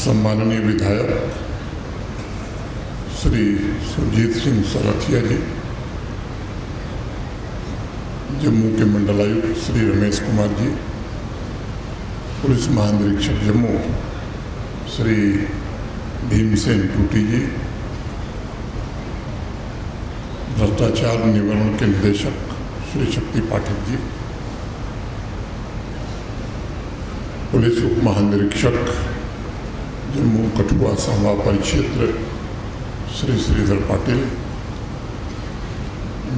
सम्माननीय विधायक श्री सुरजीत सिंह सलाथिया जी, जम्मू के मंडलायुक्त श्री रमेश कुमार जी, पुलिस महानिरीक्षक जम्मू श्री भीमसेन टूटी जी, भ्रष्टाचार निवारण के निदेशक श्री शक्ति पाठक जी, पुलिस उप महानिरीक्षक जम्मू कठुआ सांबा परिक्षेत्र श्री श्रीधर पाटिल,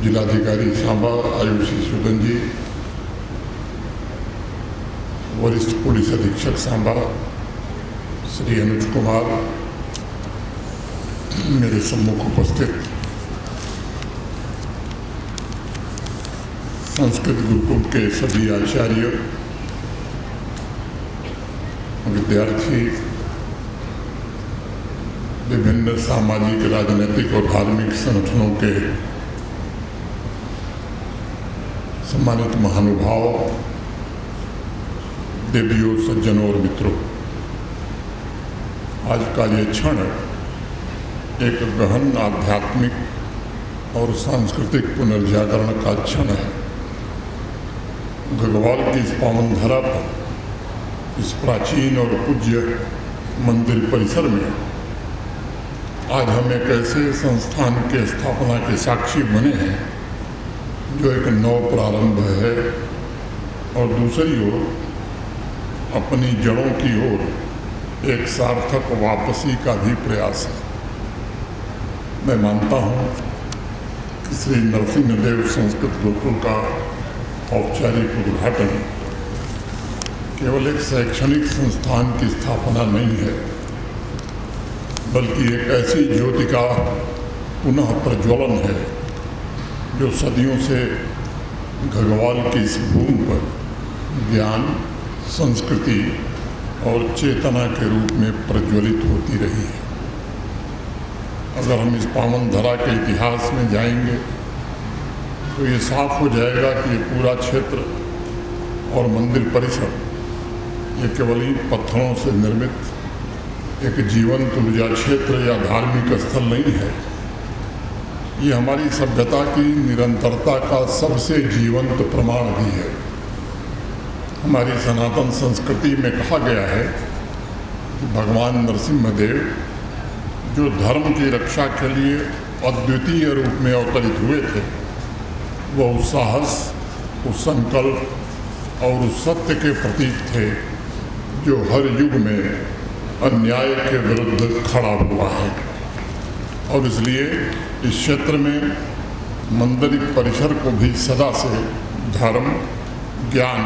जिलाधिकारी सांबा आयुषी सुदन जी, वरिष्ठ पुलिस अधीक्षक सांबा श्री अनुज कुमार, मेरे सम्मुख उपस्थित संस्कृत गुरुकुल के सभी आचार्य, विद्यार्थी, विभिन्न सामाजिक, राजनीतिक और धार्मिक संगठनों के सम्मानित महानुभाव, देवियों, सज्जनों और मित्रों, आज का ये क्षण एक गहन आध्यात्मिक और सांस्कृतिक पुनर्जागरण का क्षण है। घग्वाल की इस पावन धरा पर, इस प्राचीन और पूज्य मंदिर परिसर में आज हम एक ऐसे संस्थान के स्थापना के साक्षी बने हैं जो एक नव प्रारंभ है और दूसरी ओर अपनी जड़ों की ओर एक सार्थक वापसी का भी प्रयास है। मैं मानता हूँ कि श्री नरसिंहदेव संस्कृत गुरुकुल का औपचारिक उद्घाटन केवल एक शैक्षणिक संस्थान की स्थापना नहीं है, बल्कि एक ऐसी ज्योति का पुनः प्रज्वलन है जो सदियों से घग्वाल की इस भूमि पर ज्ञान, संस्कृति और चेतना के रूप में प्रज्वलित होती रही है। अगर हम इस पावन धरा के इतिहास में जाएंगे तो ये साफ हो जाएगा कि ये पूरा क्षेत्र और मंदिर परिसर ये केवल ही पत्थरों से निर्मित एक जीवंत ऊर्जा क्षेत्र या धार्मिक स्थल नहीं है। ये हमारी सभ्यता की निरंतरता का सबसे जीवंत प्रमाण भी है। हमारी सनातन संस्कृति में कहा गया है कि भगवान नरसिंहदेव जो धर्म की रक्षा के लिए अद्वितीय रूप में अवतरित हुए थे, वह उस साहस, उस संकल्प और उस सत्य के प्रतीक थे जो हर युग में अन्याय के विरुद्ध खड़ा हुआ है। और इसलिए इस क्षेत्र में मंदिर परिसर को भी सदा से धर्म, ज्ञान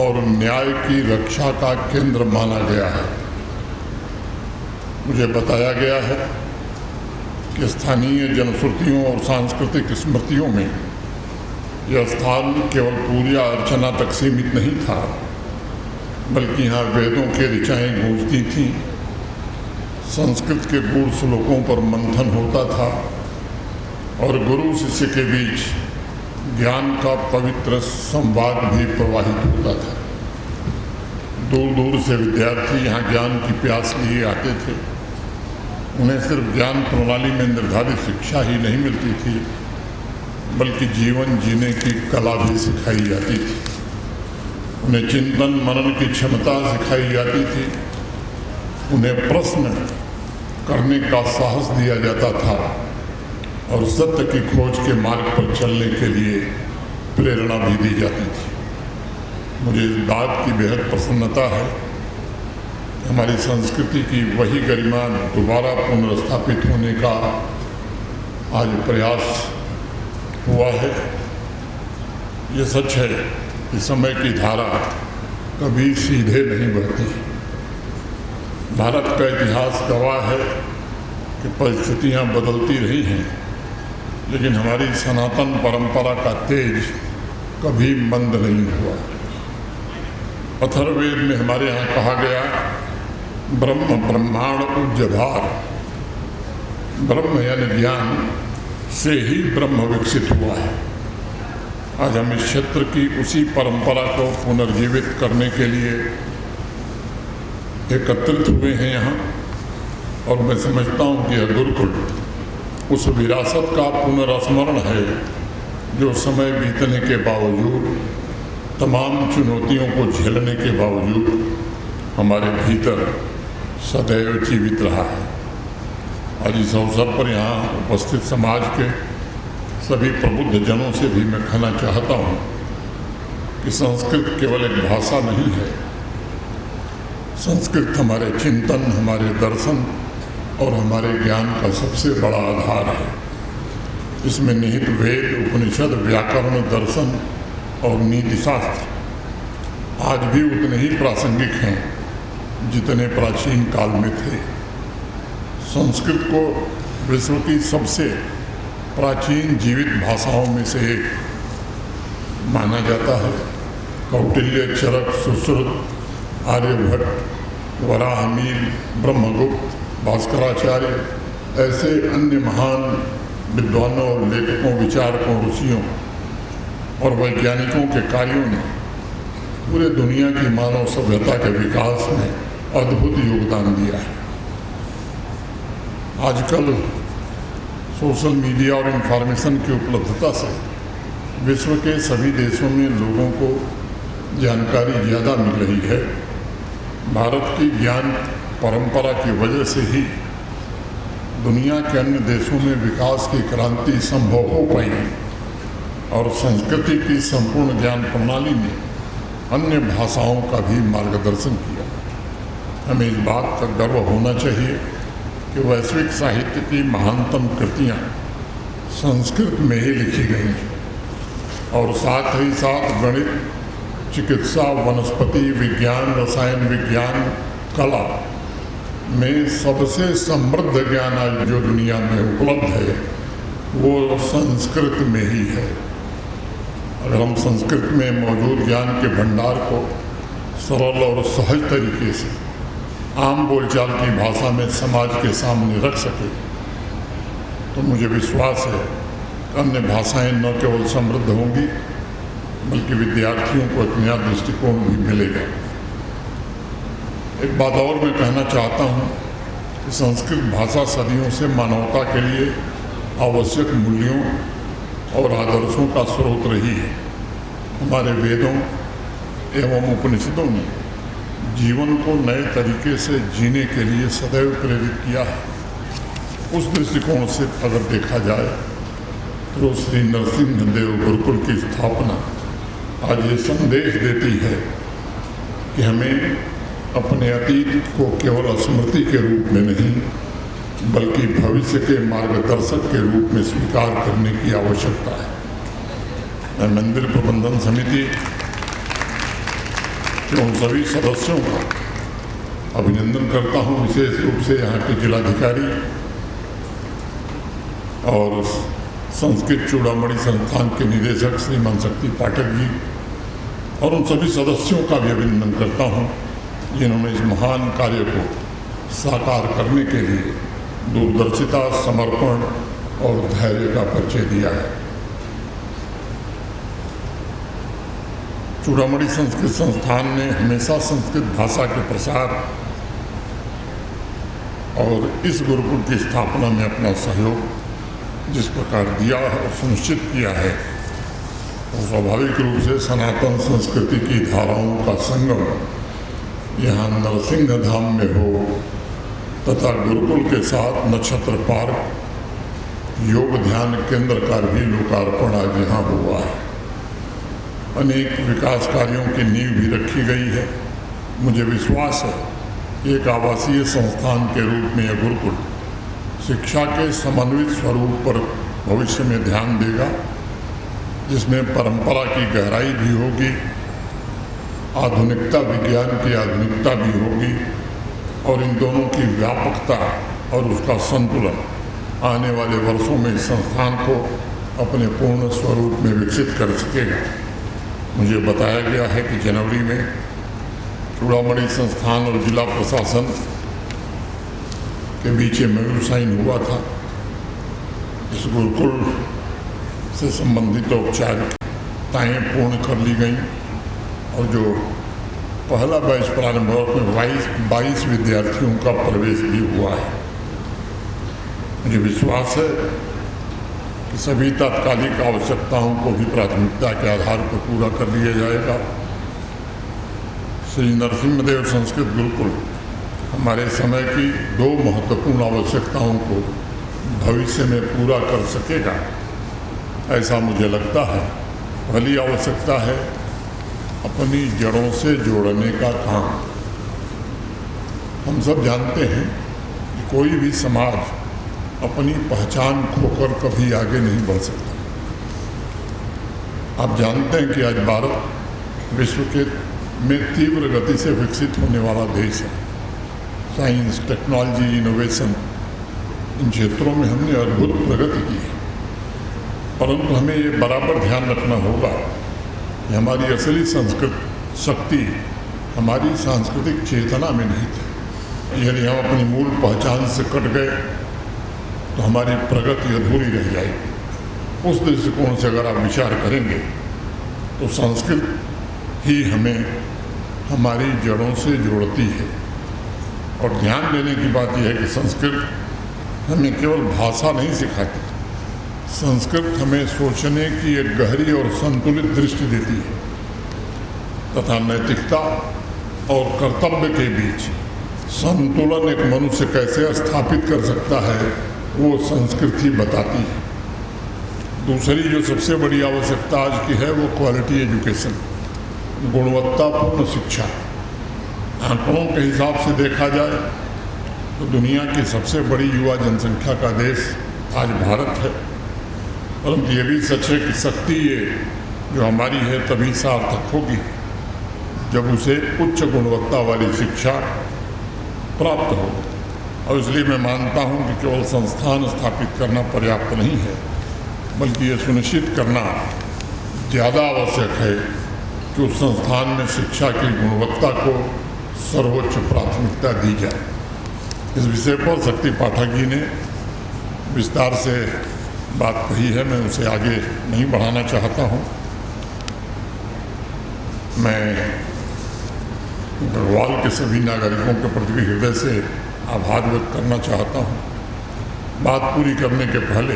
और न्याय की रक्षा का केंद्र माना गया है। मुझे बताया गया है कि स्थानीय जनश्रुतियों और सांस्कृतिक स्मृतियों में यह स्थान केवल पूजा अर्चना तक सीमित नहीं था, बल्कि यहाँ वेदों की ऋचाएँ गूंजती थीं, संस्कृत के गूढ़ श्लोकों पर मंथन होता था और गुरु शिष्य के बीच ज्ञान का पवित्र संवाद भी प्रवाहित होता था। दूर दूर से विद्यार्थी यहाँ ज्ञान की प्यास लिए आते थे। उन्हें सिर्फ ज्ञान प्रणाली में निर्धारित शिक्षा ही नहीं मिलती थी, बल्कि जीवन जीने की कला भी सिखाई जाती थी। उन्हें चिंतन मनन की क्षमता सिखाई जाती थी। उन्हें प्रश्न करने का साहस दिया जाता था और सत्य की खोज के मार्ग पर चलने के लिए प्रेरणा भी दी जाती थी। मुझे इस बात की बेहद प्रसन्नता है, हमारी संस्कृति की वही गरिमा दोबारा पुनर्स्थापित होने का आज प्रयास हुआ है। ये सच है कि समय की धारा कभी सीधे नहीं बहती। भारत का इतिहास गवाह है कि परिस्थितियाँ बदलती रही हैं, लेकिन हमारी सनातन परंपरा का तेज कभी मंद नहीं हुआ। अथर्ववेद में हमारे यहाँ कहा गया, ब्रह्म ब्रह्मांड उज्जभार, ब्रह्म यानी ज्ञान से ही ब्रह्म विकसित हुआ है। आज हम इस क्षेत्र की उसी परंपरा को पुनर्जीवित करने के लिए एकत्रित हुए हैं यहाँ, और मैं समझता हूँ कि यह गुरुकुल उस विरासत का पुनर्स्मरण है जो समय बीतने के बावजूद, तमाम चुनौतियों को झेलने के बावजूद हमारे भीतर सदैव जीवित रहा है। आज इस अवसर पर यहाँ उपस्थित समाज के सभी प्रबुद्ध जनों से भी मैं कहना चाहता हूँ कि संस्कृत केवल एक भाषा नहीं है। संस्कृत हमारे चिंतन, हमारे दर्शन और हमारे ज्ञान का सबसे बड़ा आधार है। इसमें निहित वेद, उपनिषद, व्याकरण, दर्शन और नीति शास्त्र आज भी उतने ही प्रासंगिक हैं जितने प्राचीन काल में थे। संस्कृत को विश्व की सबसे प्राचीन जीवित भाषाओं में से एक माना जाता है। कौटिल्य, चरक, सुश्रुत, आर्यभट्ट, वराहमिहिर, ब्रह्मगुप्त, भास्कराचार्य ऐसे अन्य महान विद्वानों और लेखकों, विचारकों, ऋषियों और वैज्ञानिकों के कार्यों ने पूरे दुनिया की मानव सभ्यता के विकास में अद्भुत योगदान दिया है। आजकल सोशल मीडिया और इंफॉर्मेशन की उपलब्धता से विश्व के सभी देशों में लोगों को जानकारी ज़्यादा मिल रही है। भारत की ज्ञान परंपरा की वजह से ही दुनिया के अन्य देशों में विकास की क्रांति संभव हो पाई और संस्कृति की संपूर्ण ज्ञान प्रणाली ने अन्य भाषाओं का भी मार्गदर्शन किया। हमें इस बात का गर्व होना चाहिए कि वैश्विक साहित्य की महानतम कृतियाँ संस्कृत में ही लिखी गई हैं और साथ ही साथ गणित, चिकित्सा, वनस्पति विज्ञान, रसायन विज्ञान, कला में सबसे समृद्ध ज्ञान आज जो दुनिया में उपलब्ध है वो संस्कृत में ही है। अगर हम संस्कृत में मौजूद ज्ञान के भंडार को सरल और सहज तरीके से आम बोलचाल की भाषा में समाज के सामने रख सके तो मुझे विश्वास है कि अन्य भाषाएं न केवल समृद्ध होंगी बल्कि विद्यार्थियों को एक नया दृष्टिकोण भी मिलेगा। एक बात और मैं कहना चाहता हूँ कि संस्कृत भाषा सदियों से मानवता के लिए आवश्यक मूल्यों और आदर्शों का स्रोत रही है। हमारे वेदों एवं उपनिषदों ने जीवन को नए तरीके से जीने के लिए सदैव प्रेरित किया है। उस दृष्टिकोण से अगर देखा जाए तो श्री नरसिंह देव गुरुकुल की स्थापना आज ये संदेश देती है कि हमें अपने अतीत को केवल स्मृति के रूप में नहीं बल्कि भविष्य के मार्गदर्शक के रूप में स्वीकार करने की आवश्यकता है। मैं मंदिर प्रबंधन समिति के उन सभी सदस्यों का अभिनंदन करता हूं, विशेष रूप से यहाँ के जिलाधिकारी और संस्कृत चूड़ामणि संस्थान के निदेशक श्रीमान शक्ति पाठक जी और उन सभी सदस्यों का भी अभिनंदन करता हूं जिन्होंने इस महान कार्य को साकार करने के लिए दूरदर्शिता, समर्पण और धैर्य का परिचय दिया है। चूड़ामणि संस्कृत संस्थान ने हमेशा संस्कृत भाषा के प्रसार और इस गुरुकुल की स्थापना में अपना सहयोग जिस प्रकार दिया और सुनिश्चित किया है वो स्वाभाविक रूप से सनातन संस्कृति की धाराओं का संगम यहाँ नरसिंह धाम में हो तथा गुरुकुल के साथ नक्षत्र पार्क, योग ध्यान केंद्र का भी लोकार्पण आज यहाँ हुआ है। अनेक विकास कार्यों की नींव भी रखी गई है। मुझे विश्वास है एक आवासीय संस्थान के रूप में यह गुरुकुल शिक्षा के समन्वित स्वरूप पर भविष्य में ध्यान देगा, जिसमें परंपरा की गहराई भी होगी, आधुनिकता, विज्ञान की आधुनिकता भी होगी और इन दोनों की व्यापकता और उसका संतुलन आने वाले वर्षों में इस संस्थान को अपने पूर्ण स्वरूप में विकसित कर सकेगा। मुझे बताया गया है कि जनवरी में चूड़ामणि संस्थान और जिला प्रशासन के बीच मेमोरेंडम साइन हुआ था। इस गुरुकुल से संबंधित औपचारिकताएं पूर्ण कर ली गई और जो पहला बैच प्रारंभ हुआ, उसमें 22 विद्यार्थियों का प्रवेश भी हुआ है। मुझे विश्वास है कि सभी तात्कालिक आवश्यकताओं को भी प्राथमिकता के आधार पर पूरा कर लिया जाएगा। श्री नरसिंहदेव संस्कृत गुरुकुल हमारे समय की 2 महत्वपूर्ण आवश्यकताओं को भविष्य में पूरा कर सकेगा, ऐसा मुझे लगता है। पहली आवश्यकता है अपनी जड़ों से जोड़ने का काम। हम सब जानते हैं कि कोई भी समाज अपनी पहचान खोकर कभी आगे नहीं बढ़ सकता। आप जानते हैं कि आज भारत विश्व में तीव्र गति से विकसित होने वाला देश है। साइंस, टेक्नोलॉजी, इनोवेशन, इन क्षेत्रों में हमने अद्भुत प्रगति की है, परंतु हमें ये बराबर ध्यान रखना होगा कि हमारी असली संस्कृत शक्ति हमारी सांस्कृतिक चेतना में नहीं थी। यदि हम अपनी मूल पहचान से कट गए तो हमारी प्रगति अधूरी रह जाएगी। उस दृष्टिकोण से अगर आप विचार करेंगे तो संस्कृत ही हमें हमारी जड़ों से जोड़ती है। और ध्यान देने की बात यह है कि संस्कृत हमें केवल भाषा नहीं सिखाती, संस्कृत हमें सोचने की एक गहरी और संतुलित दृष्टि देती है तथा नैतिकता और कर्तव्य के बीच संतुलन एक मनुष्य कैसे स्थापित कर सकता है, वो संस्कृत ही बताती है। दूसरी जो सबसे बड़ी आवश्यकता आज की है वो क्वालिटी एजुकेशन, गुणवत्तापूर्ण शिक्षा। आंकड़ों के हिसाब से देखा जाए तो दुनिया की सबसे बड़ी युवा जनसंख्या का देश आज भारत है, परंतु ये भी सच है कि शक्ति ये जो हमारी है तभी सार्थक होगी जब उसे उच्च गुणवत्ता वाली शिक्षा प्राप्त हो। और इसलिए मैं मानता हूँ कि केवल संस्थान स्थापित करना पर्याप्त नहीं है, बल्कि ये सुनिश्चित करना ज़्यादा आवश्यक है कि उस संस्थान में शिक्षा की गुणवत्ता को सर्वोच्च प्राथमिकता दी जाए। इस विषय पर शक्ति पाठक जी ने विस्तार से बात कही है, मैं उसे आगे नहीं बढ़ाना चाहता हूँ। मैं गढ़वाल के सभी नागरिकों के प्रति भी हृदय से आभार व्यक्त करना चाहता हूँ। बात पूरी करने के पहले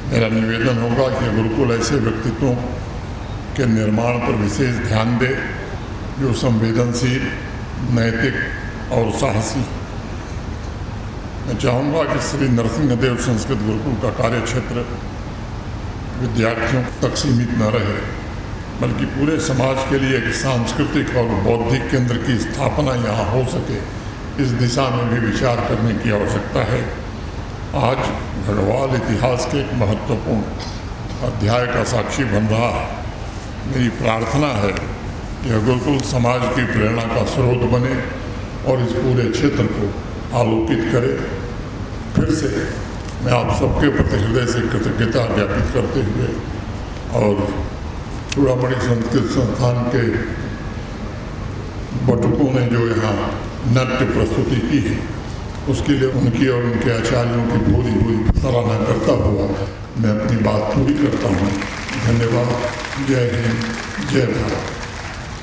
मेरा निवेदन होगा कि गुरुकुल ऐसे व्यक्तित्वों के निर्माण पर विशेष ध्यान दे जो संवेदनशील, नैतिक और साहसी। मैं चाहूँगा कि श्री नरसिंहदेव संस्कृत गुरुकुल का कार्य क्षेत्र विद्यार्थियों तक सीमित न रहे, बल्कि पूरे समाज के लिए एक सांस्कृतिक और बौद्धिक केंद्र की स्थापना यहाँ हो सके, इस दिशा में भी विचार करने की आवश्यकता है। आज गढ़वाल इतिहास के एक महत्वपूर्ण अध्याय का साक्षी बन रहा है। मेरी प्रार्थना है कि यह गुरुकुल समाज की प्रेरणा का स्रोत बने और इस पूरे क्षेत्र को आलोकित करे। फिर से मैं आप सबके प्रति हृदय से कृतज्ञता ज्ञापित करते हुए और चूड़ामणि संस्कृत संस्थान के बटुकों ने जो यहाँ नाट्य प्रस्तुति की है उसके लिए उनकी और उनके आचार्यों की पूरी पूरी सराहना करता हुआ मैं अपनी बात पूरी करता हूँ। धन्यवाद। जय हिंद, जय भारत।